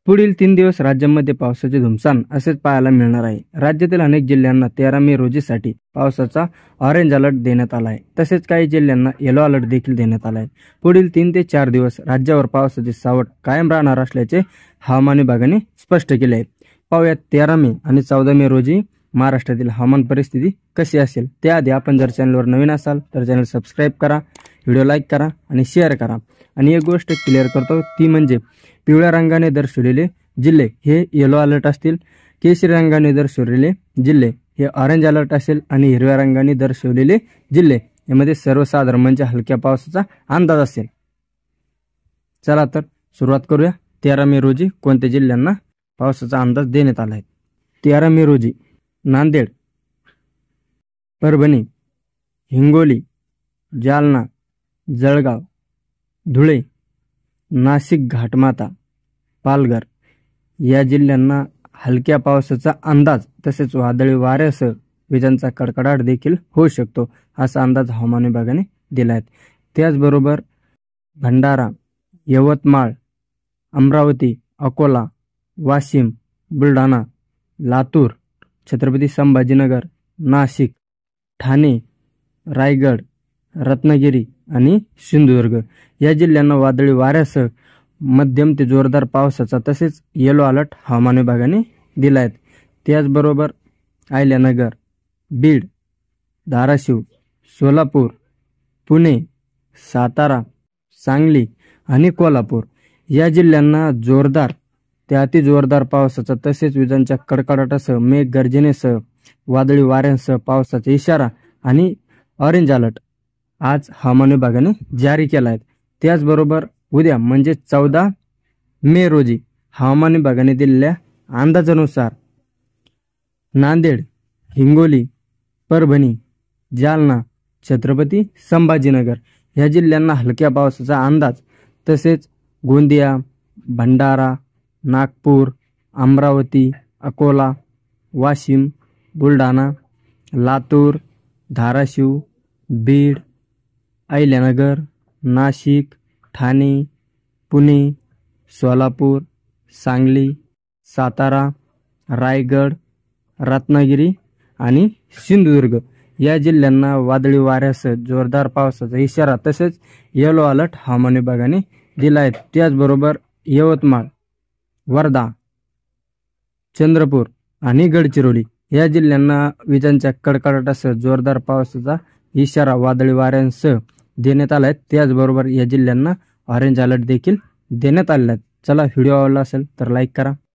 पुढील 3 दिवस राज्यामध्ये पावसाचे धुमसान असेच पाहायला मिळणार आहे। राज्यातील अनेक जिल्ह्यांना 13 मे रोजीसाठी पावसाचा ऑरेंज अलर्ट देण्यात आला आहे। तसेच काही जिल्ह्यांना येलो अलर्ट देखील देण्यात आला आहे। पुढील 3 ते 4 दिवस राज्यावर पावसाचे सावट कायम राहणार असल्याचे हवामान विभागाने स्पष्ट केले आहे। पाहूयात 13 मे आणि 14 मे रोजी महाराष्ट्रातील हवामान परिस्थिती कशी असेल। त्याआधी आपण जर चॅनलवर नवीन असाल तर चॅनल सबस्क्राइब करा, व्हिडिओ लाईक करा आणि शेअर करा। आणि एक गोष्ट क्लिअर करतो ती म्हणजे पिवळ्या रंगाने दर्शवलेले जिल्हे हे येलो अलर्ट असतील, केशरी रंगाने दर्शवलेले जिल्हे हे ऑरेंज अलर्ट असेल आणि हिरव्या रंगाने दर्शवलेले जिल्हे यामध्ये सर्वसाधारण म्हणजे हलक्या पावसाचा अंदाज असेल। चला तर सुरुवात करूया। 13 मे रोजी कोणत्या जिल्ह्यांना पावसाचा अंदाज देण्यात आला आहे। 13 मे रोजी नांदेड, परभणी, हिंगोली, जालना, जळगाव, धुळे, नाशिक घाटमाता, पालघर या जिल्ह्यांना हलक्या पावसाचा अंदाज तसेच वादळी वाऱ्यासह विजांचा कडकडाट देखील होऊ शकतो असा अंदाज हवामान विभागाने दिला आहे। त्याचबरोबर भंडारा, यवतमाळ, अमरावती, अकोला, वाशिम, बुलढाणा, लातूर, छत्रपती संभाजीनगर, नाशिक, ठाणे, रायगड, रत्नागिरी आणि सिंधुदुर्ग या जिल्ह्यांना वादळी वाऱ्यासह मध्यम ते जोरदार पावसाचा तसेच येलो अलर्ट हवामान विभागाने दिला आहे। त्याचबरोबर अहिल्यानगर, बीड, धाराशिव, सोलापूर, पुणे, सातारा, सांगली आणि कोल्हापूर या जिल्ह्यांना जोरदार ते अति जोरदार पावसाचा तसेच विजांच्या कडकडाटासह मेघगर्जनेसह वादळी वाऱ्यांसह पावसाचा इशारा आणि ऑरेंज अलर्ट आज हवामान विभागाने जारी केला आहे। त्याचबरोबर उद्या म्हणजे 14 मे रोजी हवामान विभागाने दिलेल्या अंदाजानुसार नांदेड, हिंगोली, परभणी, जालना, छत्रपती संभाजीनगर या जिल्ह्यांना हलक्या पावसाचा अंदाज तसेच गोंदिया, भंडारा, नागपूर, अमरावती, अकोला, वाशिम, बुलढाणा, लातूर, धाराशिव, बीड, अहिल्यानगर, नाशिक, ठाणे, पुणे, सोलापूर, सांगली, सातारा, रायगड, रत्नागिरी आणि सिंधुदुर्ग या जिल्ह्यांना वादळी वाऱ्यासह जोरदार पावसाचा इशारा तसेच येलो अलर्ट हवामान विभागाने दिला आहे। त्याचबरोबर यवतमाळ, वर्धा, चंद्रपूर आणि गडचिरोली या जिल्ह्यांना विजांच्या कडकडाटासह जोरदार पावसाचा इशारा वादळी वाऱ्यांसह देण्यात आला आहे। त्याचबरोबर या जिल्ह्यांना ऑरेंज अलर्ट देखील देण्यात आलेला आहे। चला व्हिडिओ आवडला असेल तर लाईक करा।